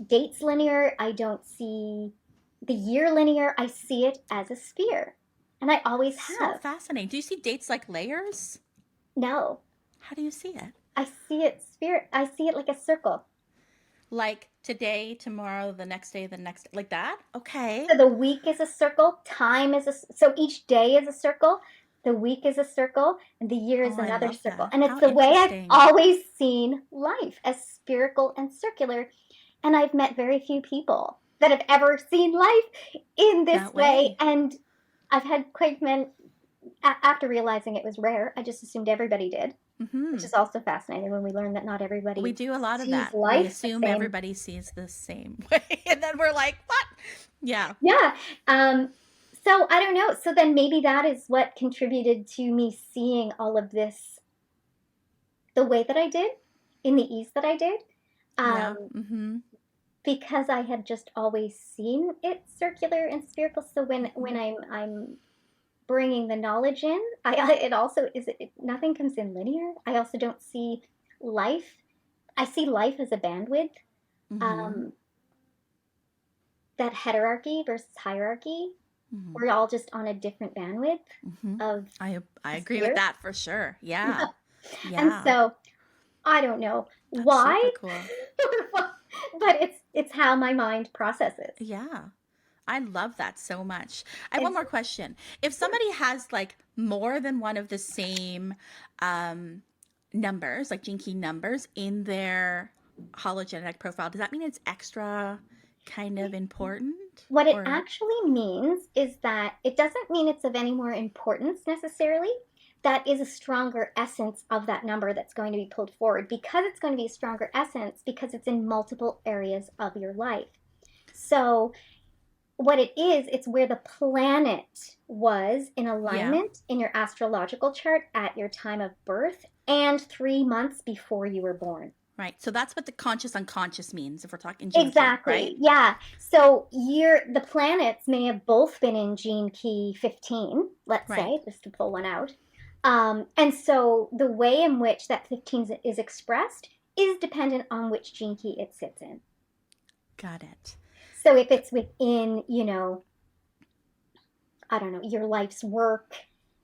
dates linear. I don't see the year linear. I see it as a sphere. And I always have. So fascinating. Do you see dates like layers? No. How do you see it? I see it I see it like a circle. Like today, tomorrow, the next day, the next, like that? Okay. So the week is a circle. Time is so each day is a circle. The week is a circle, and the year is another circle. And it's the way I've always seen life, as spherical and circular. And I've met very few people that have ever seen life in this way. And I've had quite many, after realizing it was rare, I just assumed everybody did, which is also fascinating when we learn that not everybody We do a lot of that. We assume everybody sees the same way. And then we're like, what? Yeah. Yeah. So I don't know. So then maybe that is what contributed to me seeing all of this the way that I did, in the ease that I did. Because I had just always seen it circular and spherical. So when I'm bringing the knowledge in, it also is nothing comes in linear. I also don't see life. I see life as a bandwidth. That hierarchy versus hierarchy. We're all just on a different bandwidth of. I agree with that for sure. Yeah. Yeah. And so I don't know why. Super cool. But it's how my mind processes. Yeah. I love that so much. I have one more question. If somebody has more than one of the same numbers, like gene key numbers in their hologenetic profile, does that mean it's extra kind of important? What it actually means is that it doesn't mean it's of any more importance necessarily. That is a stronger essence of that number that's going to be pulled forward, because it's going to be a stronger essence because it's in multiple areas of your life. So what it is, it's where the planet was in Yeah. alignment in your astrological chart at your time of birth and 3 months before you were born. Right. So that's what the conscious unconscious means if we're talking gene key, right? Exactly. Yeah. So the planets may have both been in gene key 15, let's Right. say, just to pull one out. And so the way in which that 15 is expressed is dependent on which gene key it sits in. Got it. So if it's within, I don't know, your life's work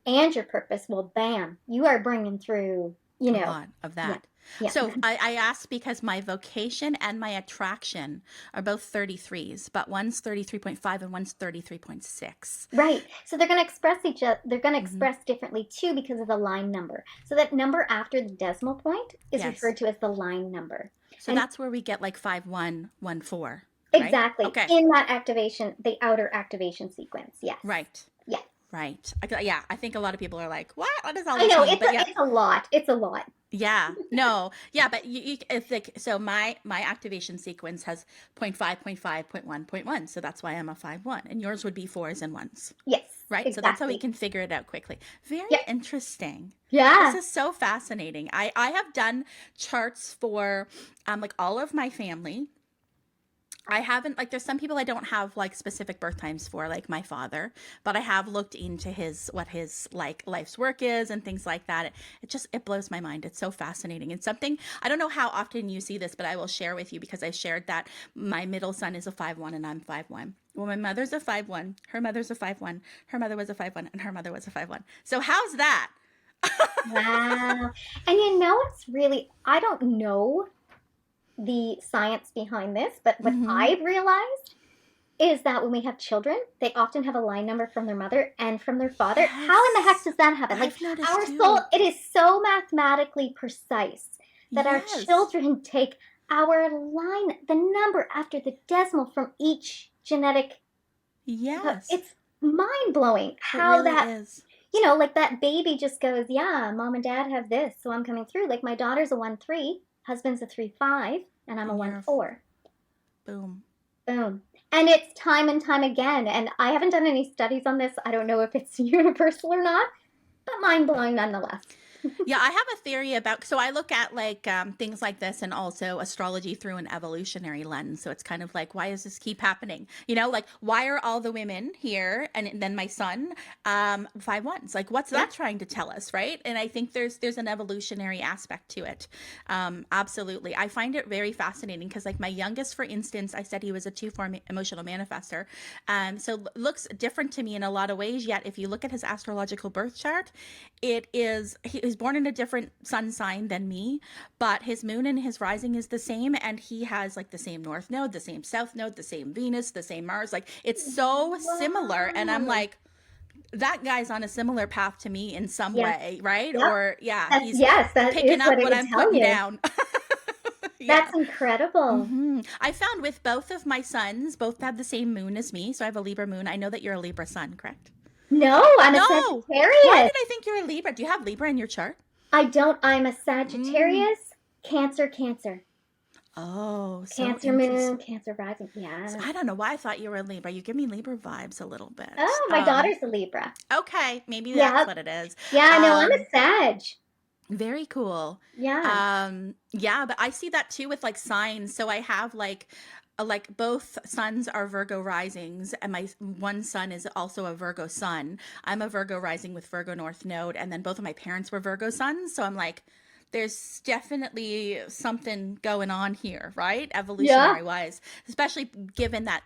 and your purpose, well, bam, you are bringing through, a lot of that. Yeah. Yeah. So I asked because my vocation and my attraction are both 33s, but one's 33.5 and one's 33.6. Right. So they're going to express they're going to express differently too because of the line number. So that number after the decimal point is referred to as the line number. So that's where we get like 5114. Right? Exactly. Okay. In that activation, the outer activation sequence. Yes. Right. Yeah. Right. Yeah. I think a lot of people are like, what? What is all this? I know. It's a lot. It's a lot. Yeah. No. Yeah. But it's like, so my activation sequence has 0.5, 0.5, 0.1, 0.1. So that's why I'm a 5-1. And yours would be 4s and 1s. Yes. Right. Exactly. So that's how we can figure it out quickly. Very interesting. Yeah. This is so fascinating. I have done charts for like all of my family. I haven't, like, there's some people I don't have like specific birth times for, like my father, but I have looked into what his like life's work is and things like that. It blows my mind. It's so fascinating. It's something, I don't know how often you see this, but I will share with you because I shared that my middle son is a 5-1 and I'm 5-1. Well, my mother's a 5-1, her mother's a 5-1, her mother was a 5-1, and her mother was a 5-1. So how's that? Wow. And it's really, I don't know the science behind this, but what I've realized is that when we have children, they often have a line number from their mother and from their father. Yes. How in the heck does that happen? Like our soul, it is so mathematically precise that our children take our line, the number after the decimal from each genetic. Yes. It's mind-blowing how really that is. Like that baby just goes, yeah, mom and dad have this, so I'm coming through. Like my daughter's a 1-3. Husband's a 3-5, and I'm a 1-4. Boom. Boom. And it's time and time again. And I haven't done any studies on this. I don't know if it's universal or not, but mind-blowing nonetheless. Yeah, I have a theory about, so I look at like things like this and also astrology through an evolutionary lens. So it's kind of like, why does this keep happening? Like, why are all the women here and then my son 5-1s? Like, what's that trying to tell us, right? And I think there's an evolutionary aspect to it. Absolutely. I find it very fascinating because like my youngest, for instance, I said he was a 2-4 emotional manifestor. So looks different to me in a lot of ways. Yet if you look at his astrological birth chart, he was born in a different sun sign than me, but his moon and his rising is the same, and he has like the same north node, the same south node, the same Venus, the same Mars. Like it's so similar, and I'm like, that guy's on a similar path to me in some way, right? Yep. Or he's that picking up what I'm putting down. That's incredible. I found with both of my sons, both have the same moon as me, so I have a Libra moon. I know that you're a Libra sun, correct? No, I'm a Sagittarius. Why did I think you're a Libra? Do you have Libra in your chart? I don't. I'm a Sagittarius, Cancer. Oh, so Cancer moon, Cancer rising. Yeah. So I don't know why I thought you were a Libra. You give me Libra vibes a little bit. Oh, my daughter's a Libra. Okay, maybe that's what it is. Yeah, no, I'm a Sag. Very cool. Yeah. Yeah, but I see that too with like signs. So I have like both sons are Virgo risings, and my one son is also a Virgo sun. I'm a Virgo rising with Virgo North Node, and then both of my parents were Virgo suns. So I'm like, there's definitely something going on here, right? Evolutionary wise, especially given that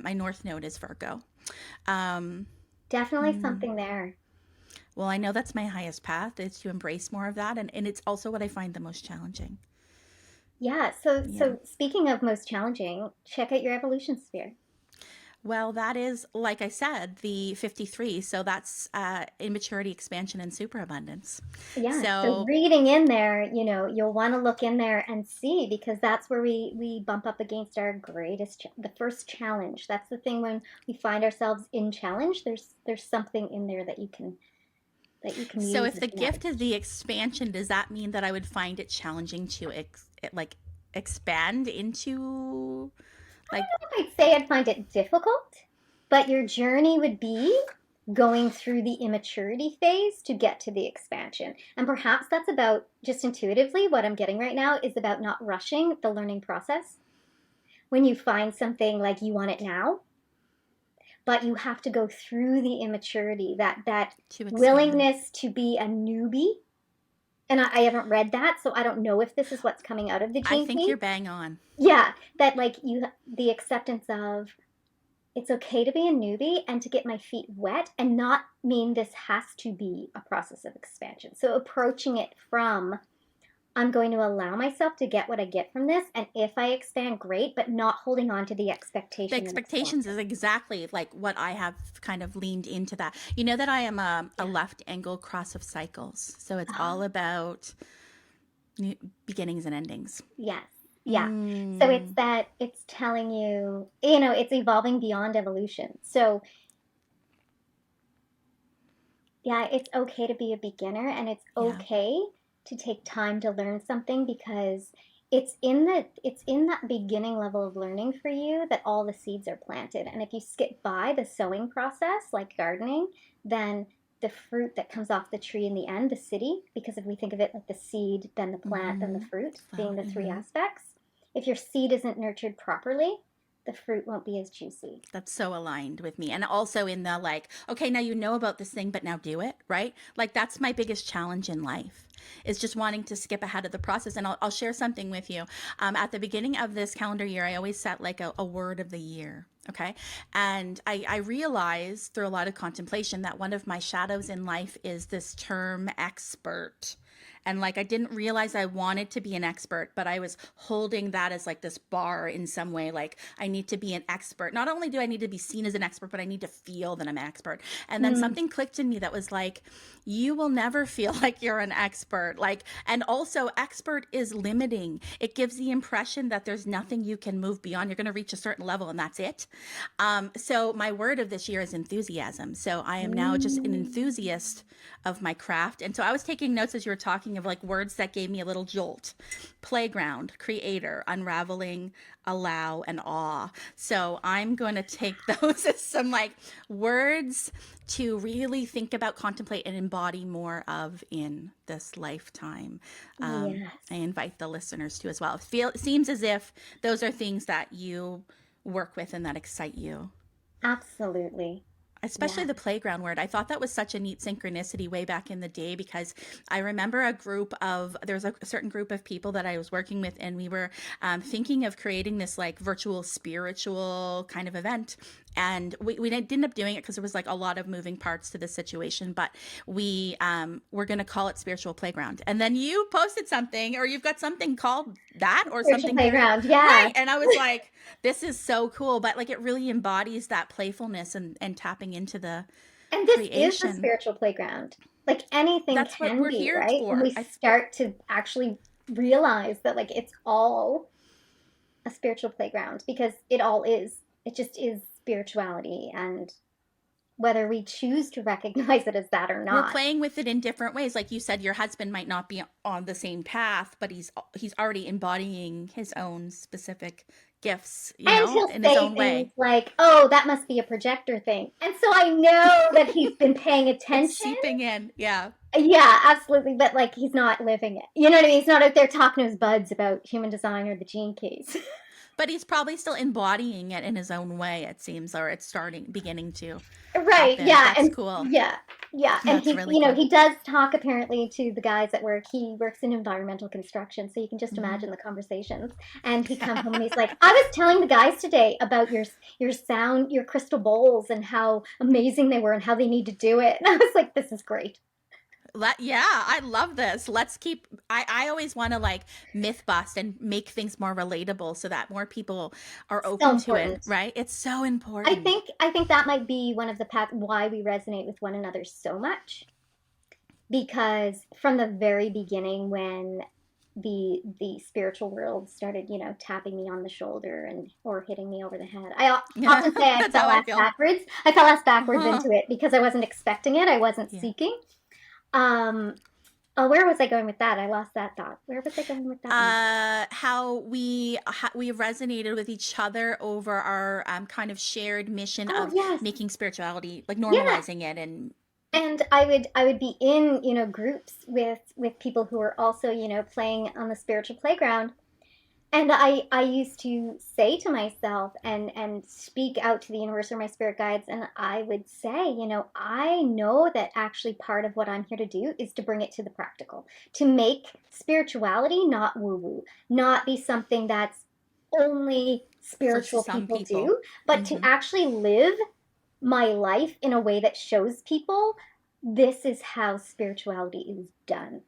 my North Node is Virgo. Definitely something there. Well, I know that's my highest path, is to embrace more of that, and it's also what I find the most challenging. Yeah. So speaking of most challenging, check out your evolution sphere. Well, that is, like I said, the 53. So that's immaturity, expansion, and superabundance. Yeah. So reading in there, you'll want to look in there and see, because that's where we bump up against our greatest, the first challenge. That's the thing, when we find ourselves in challenge, there's something in there that you can use. So if the gift is the expansion, does that mean that I would find it challenging to expand into, like, I don't know if I'd say I'd find it difficult. But your journey would be going through the immaturity phase to get to the expansion. And perhaps that's about, just intuitively, what I'm getting right now is about not rushing the learning process. When you find something like you want it now, but you have to go through the immaturity, that willingness to be a newbie. And I haven't read that, so I don't know if this is what's coming out of the Gene Key. I think you're bang on. Yeah, that like the acceptance of it's okay to be a newbie and to get my feet wet and not mean this has to be a process of expansion. So approaching it from, I'm going to allow myself to get what I get from this, and if I expand, great, but not holding on to the expectation. The expectations is exactly like what I have kind of leaned into that. You know that I am a left angle cross of cycles. So it's all about new beginnings and endings. Yes. Yeah. So it's telling you, it's evolving beyond evolution. So yeah, it's okay to be a beginner, and it's okay to take time to learn something, because it's in that beginning level of learning for you that all the seeds are planted. And if you skip by the sowing process, like gardening, then the fruit that comes off the tree in the end, the city, because if we think of it like the seed, then the plant, then the fruit, being the three aspects, if your seed isn't nurtured properly, the fruit won't be as juicy. That's so aligned with me. And also in the like, okay, now you know about this thing, but now do it, right? Like that's my biggest challenge in life, is just wanting to skip ahead of the process. And I'll share something with you. At the beginning of this calendar year, I always set like a word of the year. Okay. And I realized through a lot of contemplation that one of my shadows in life is this term expert. And like, I didn't realize I wanted to be an expert, but I was holding that as like this bar in some way. Like, I need to be an expert. Not only do I need to be seen as an expert, but I need to feel that I'm an expert. And then something clicked in me that was like, you will never feel like you're an expert. Like, and also expert is limiting. It gives the impression that there's nothing you can move beyond. You're going to reach a certain level and that's it. So my word of this year is enthusiasm. So I am now just an enthusiast of my craft. And so I was taking notes as you were talking of like words that gave me a little jolt: playground, creator, unraveling, allow, and awe. So I'm going to take those as some like words to really think about, contemplate, and embody more of in this lifetime. I invite the listeners to as well. It seems as if those are things that you work with and that excite you. Absolutely. Especially the playground word. I thought that was such a neat synchronicity way back in the day, because I remember there was a certain group of people that I was working with, and we were thinking of creating this like virtual spiritual kind of event. And we didn't end up doing it because there was like a lot of moving parts to the situation, but we were going to call it Spiritual Playground. And then you posted something, or you've got something called that or Spiritual something. Playground, yeah. Right. And I was like, this is so cool. But like, it really embodies that playfulness and tapping into the and this creation. Is the spiritual playground. Like anything That's can what we're be, here right? for. When we start to actually realize that like it's all a spiritual playground, because it all is. It just is spirituality, and whether we choose to recognize it as that or not. We're playing with it in different ways. Like you said, your husband might not be on the same path, but he's already embodying his own specific gifts, he'll in say his own way. Like, oh, that must be a projector thing. And so I know that he's been paying attention. It's seeping in, yeah. Yeah, absolutely. But like, he's not living it. You know what I mean? He's not out there talking to his buds about human design or the Gene Keys. But he's probably still embodying it in his own way, it seems, or it's beginning to. Right. Happen. Yeah. That's cool. Yeah. Yeah. And That's he, really cool. he does talk apparently to the guys at work. He works in environmental construction, so you can just imagine the conversations. And he comes home and he's like, I was telling the guys today about your sound, your crystal bowls, and how amazing they were and how they need to do it. And I was like, this is great. Yeah, I love this. Let's keep, I always want to like myth bust and make things more relatable so that more people are open to it, right? It's so important. I think that might be one of the paths why we resonate with one another so much, because from the very beginning, when the spiritual world started, tapping me on the shoulder or hitting me over the head, I often say I fell ass backwards. I fell ass backwards into it because I wasn't expecting it. I wasn't seeking. Oh, where was I going with that? I lost that thought. Where was I going with that one? How we resonated with each other over our kind of shared mission Oh, of yes. making spirituality, like Yeah. normalizing it. And And I would be in, groups with people who are also, playing on the spiritual playground. And I used to say to myself and speak out to the universe or my spirit guides, and I would say, I know that actually part of what I'm here to do is to bring it to the practical, to make spirituality not woo-woo, not be something that's only for spiritual some people people. do, but to Mm-hmm. actually live my life in a way that shows people this is how spirituality is done,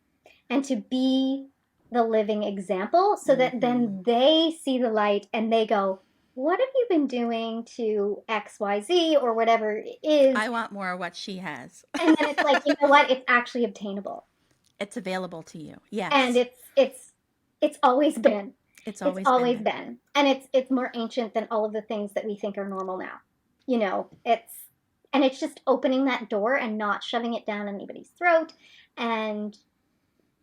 and to be the living example so that Mm-hmm. then they see the light and they go, what have you been doing to XYZ or whatever it is? I want more of what she has. And then it's like, you know what? It's actually obtainable. It's available to you. And Yes. it's always been. It's It's always been always there. been. And it's more ancient than all of the things that we think are normal now. It's just opening that door and not shoving it down anybody's throat and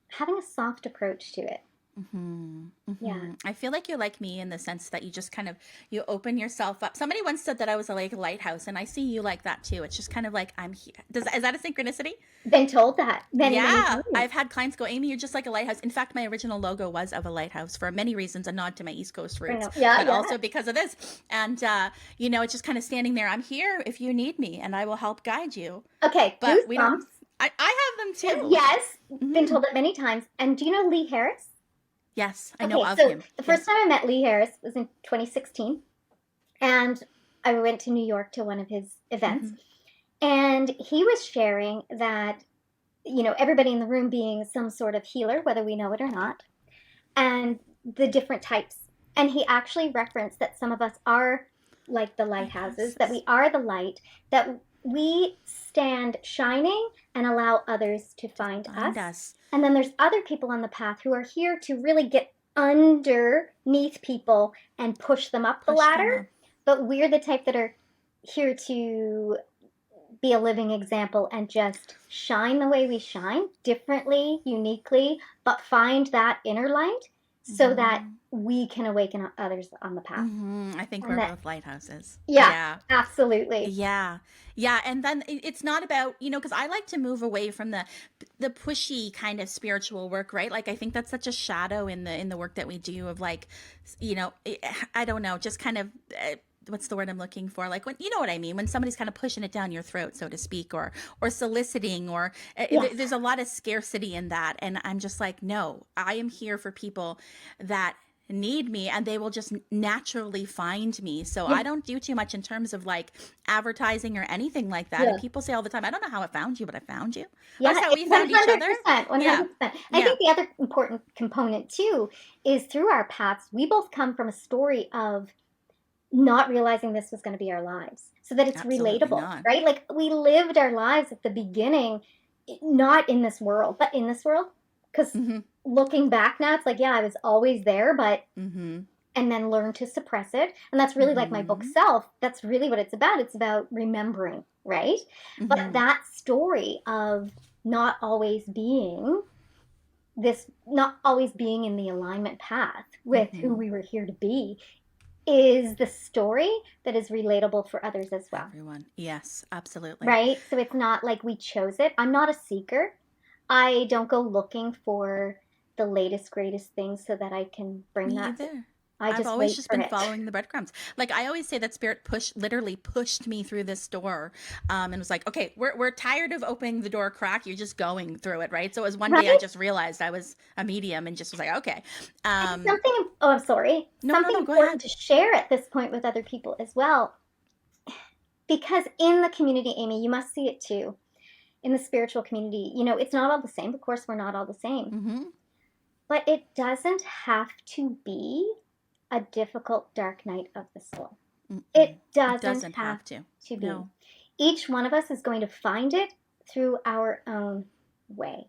having a soft approach to it. Mm-hmm. Yeah. Mm-hmm. I feel like you're like me in the sense that you just kind of you open yourself up. Somebody once said that I was like a lighthouse, and I see you like that too. It's just kind of like I'm here. Is that a synchronicity? Been told that many, many Yeah, times. I've had clients go, Amy, you're just like a lighthouse. In fact, my original logo was of a lighthouse for many reasons, a nod to my East Coast I roots, know. Yeah, but yeah. also because of this. And, it's just kind of standing there. I'm here if you need me, and I will help guide you. Okay, But we don't, goosebumps. I have them too. Yes, been Hmm. told that many times. And do you know Lee Harris? Yes, I know Okay, of so him. the first Yes. time I met Lee Harris was in 2016, and I went to New York to one of his events, Hmm. and he was sharing that, everybody in the room being some sort of healer, whether we know it or not, and the different types. And he actually referenced that some of us are like the lighthouses, that Lighthouses. we are the light, that we stand shining and allow others to To find us. find us. And then there's other people on the path who are here to really get underneath people and push them up the Push them ladder. up. But we're the type that are here to be a living example and just shine the way we shine, differently, uniquely, but find that inner light so that Hmm. we can awaken others on the path. Hmm. I think And we're that, both lighthouses. yeah, Yeah. absolutely. Yeah. Yeah, and then it's not about, because I like to move away from the pushy kind of spiritual work, right? Like I think that's such a shadow in the work that we do of like, I don't know, just kind of what's the word I'm looking for? Like when you know what I mean, when somebody's kind of pushing it down your throat, so to speak, or soliciting, or Yes. there's a lot of scarcity in that, and I'm just like, no, I am here for people that need me, and they will just naturally find me. So Yeah. I don't do too much in terms of like advertising or anything like that. And Yeah. people say all the time, I don't know how I found you, but I found you. Oh, Yeah, that's how it's we found each other. 100%, Yeah. 100%. I Yeah. think the other important component too is through our paths, we both come from a story of not realizing this was going to be our lives, so that it's Absolutely relatable, not. right? Like we lived our lives at the beginning, not in this world, but in this world. Because Mm-hmm. looking back now, it's like, yeah, I was always there, but, Mm-hmm. and then learn to suppress it. And that's really like my book Mm-hmm. Self. That's really what it's about. It's about remembering, right? But Mm-hmm. that story of not always being not always being in the alignment path with who Mm-hmm. we were here to be is the story that is relatable for others as For well, everyone. Yes, absolutely. right? So it's not like we chose it. I'm not a seeker. I don't go looking for the latest, greatest things so that I can bring Me that. either. I I've just always wait just for been it. following the breadcrumbs. Like I always say that spirit literally pushed me through this door, and was like, okay, we're tired of opening the door crack. You're just going through it, right? So it was one day I Right? just realized I was a medium and just was like, okay, And something, oh, I'm sorry, no, no, something no, go important ahead. to share at this point with other people as well. Because in the community, Amy, you must see it too. In the spiritual community, it's not all the same. Of course, we're not all the same. Mm-hmm. But it doesn't have to be a difficult dark night of the soul. Mm-mm. It It doesn't doesn't have have to. to be. No. Each one of us is going to find it through our own way.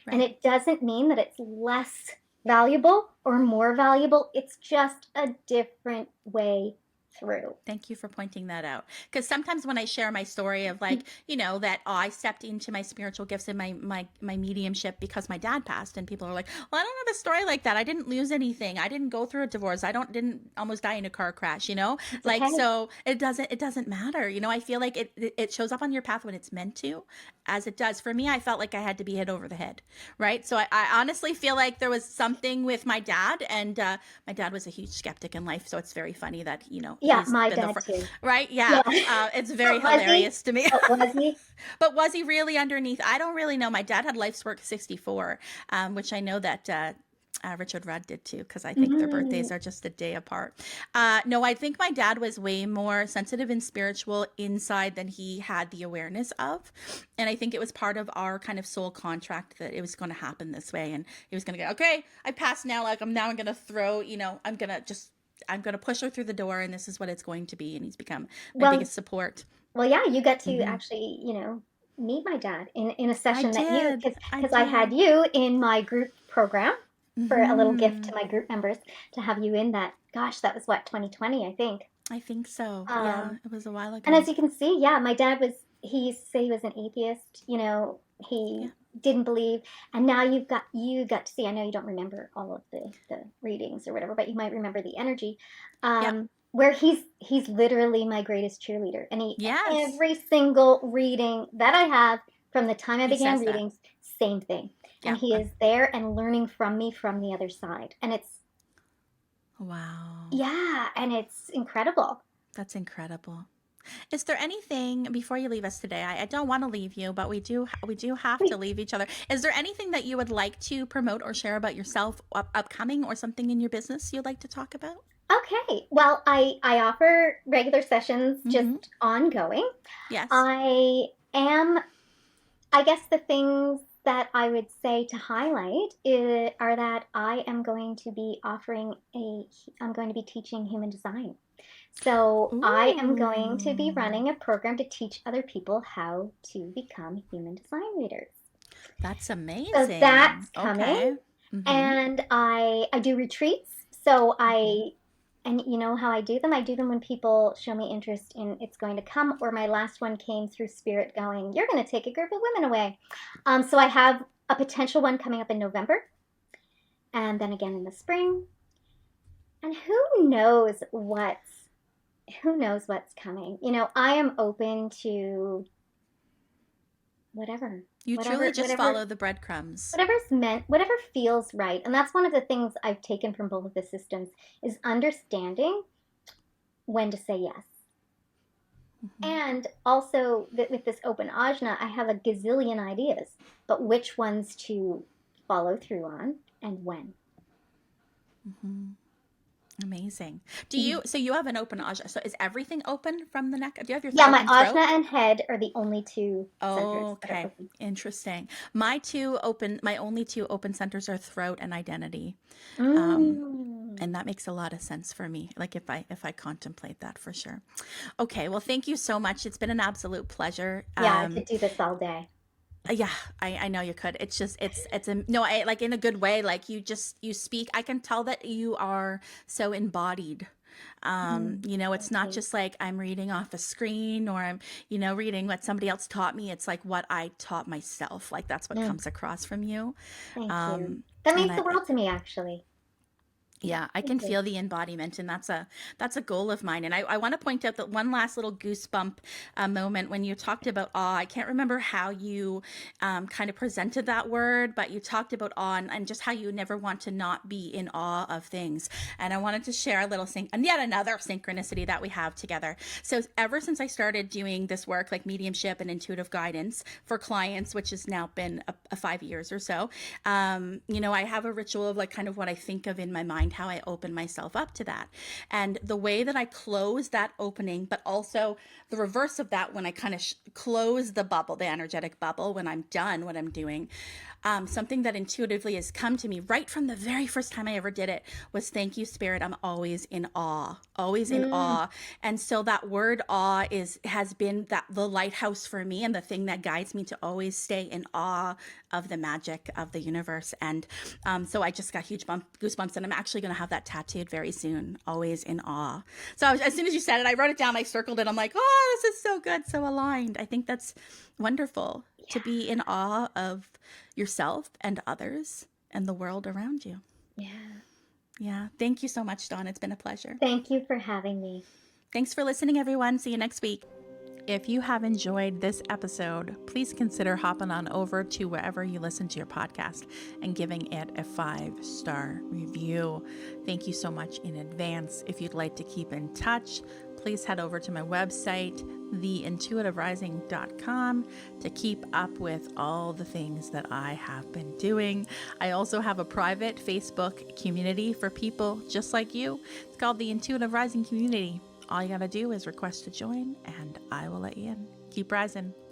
And Right. it doesn't mean that it's less valuable or more valuable. It's just a different way through. Thank you for pointing that out. Because sometimes when I share my story of like, that I stepped into my spiritual gifts and my mediumship because my dad passed, and people are like, well, I don't have a story like that. I didn't lose anything. I didn't go through a divorce. Didn't almost die in a car crash, It's like, okay. so it doesn't matter. I feel like it shows up on your path when it's meant to, as it does. For me, I felt like I had to be hit over the head. Right. So I honestly feel like there was something with my dad, and my dad was a huge skeptic in life. So it's very funny that, Yeah, he's my been dad too. right. Yeah. Yeah. It's very Was he? hilarious to me. Was he? But was he really underneath? I don't really know. My dad had life's work 64, which I know that Richard Rudd did too, because I think their birthdays are just a day apart. No, I think my dad was way more sensitive and spiritual inside than he had the awareness of. And I think it was part of our kind of soul contract that it was going to happen this way. And he was going to go, okay, I passed now. Like I'm going to throw, I'm going to push her through the door, and this is what it's going to be. And he's become my biggest support. Well, yeah, you got to actually, meet my dad in a session because I had you in my group program for a little gift to my group members to have you in that. Gosh, that was what, 2020, I think. I think so. Yeah, it was a while ago. And as you can see, yeah, my dad he used to say he was an atheist. He didn't believe, and now you got to see. I know you don't remember all of the readings or whatever, but you might remember the energy. Where he's literally my greatest cheerleader, and every single reading that I have from the time I began readings, same thing. And he is there and learning from me from the other side, and it's and it's incredible. That's incredible. Is there anything before you leave us today? I don't want to leave you, but we do have to leave each other. Is there anything that you would like to promote or share about yourself upcoming, or something in your business you'd like to talk about? Okay. Well, I offer regular sessions, just ongoing. Yes. I guess the things that I would say to highlight are that I am going to be I'm going to be teaching human design. So I am going to be running a program to teach other people how to become human design readers. That's amazing. So that's coming. Okay. And I do retreats. So and you know how I do them? I do them when people show me interest in it's going to come, or my last one came through spirit going, you're going to take a group of women away. So I have a potential one coming up in November, and then again in the spring. And who knows what's coming. I am open to whatever. You truly just follow the breadcrumbs. Whatever's meant, whatever feels right. And that's one of the things I've taken from both of the systems is understanding when to say yes. And also with this open ajna, I have a gazillion ideas, but which ones to follow through on and when. Amazing. So you have an open ajna. So is everything open from the neck? Do you have your my ajna and head are the only two centers. Okay. Interesting. My only two open centers are throat and identity. And that makes a lot of sense for me. Like if I contemplate that, for sure. Okay. Well, thank you so much. It's been an absolute pleasure. Yeah, I could do this all day. Yeah, I know you could. It's just, like in a good way, like you speak, I can tell that you are so embodied. It's not just like I'm reading off a screen, or I'm, reading what somebody else taught me. It's like what I taught myself. Like that's what comes across from you. Thank you. That means the world to me, actually. Yeah, I can feel the embodiment, and that's a goal of mine. And I want to point out that one last little goosebump moment when you talked about awe. I can't remember how you kind of presented that word, but you talked about awe and just how you never want to not be in awe of things. And I wanted to share a little and yet another synchronicity that we have together. So ever since I started doing this work, like mediumship and intuitive guidance for clients, which has now been a 5 years or so, I have a ritual of like kind of what I think of in my mind, how I open myself up to that. And the way that I close that opening, but also the reverse of that, when I kind of close the bubble, the energetic bubble, when I'm done what I'm doing, something that intuitively has come to me right from the very first time I ever did it was, thank you, Spirit. I'm always in awe, always in awe. And so that word awe has been the lighthouse for me, and the thing that guides me to always stay in awe of the magic of the universe. And so I just got huge goosebumps, and I'm actually actually going to have that tattooed very soon. Always in awe. So as soon as you said it, I wrote it down. I circled it. I'm like, oh, this is so good. So aligned. I think that's wonderful to be in awe of yourself and others and the world around you. Yeah. Yeah. Thank you so much, Dawn. It's been a pleasure. Thank you for having me. Thanks for listening, everyone. See you next week. If you have enjoyed this episode, please consider hopping on over to wherever you listen to your podcast and giving it a 5-star review. Thank you so much in advance. If you'd like to keep in touch, please head over to my website, theintuitiverising.com, to keep up with all the things that I have been doing. I also have a private Facebook community for people just like you. It's called the Intuitive Rising Community. All you got to do is request to join, and I will let you in. Keep rising.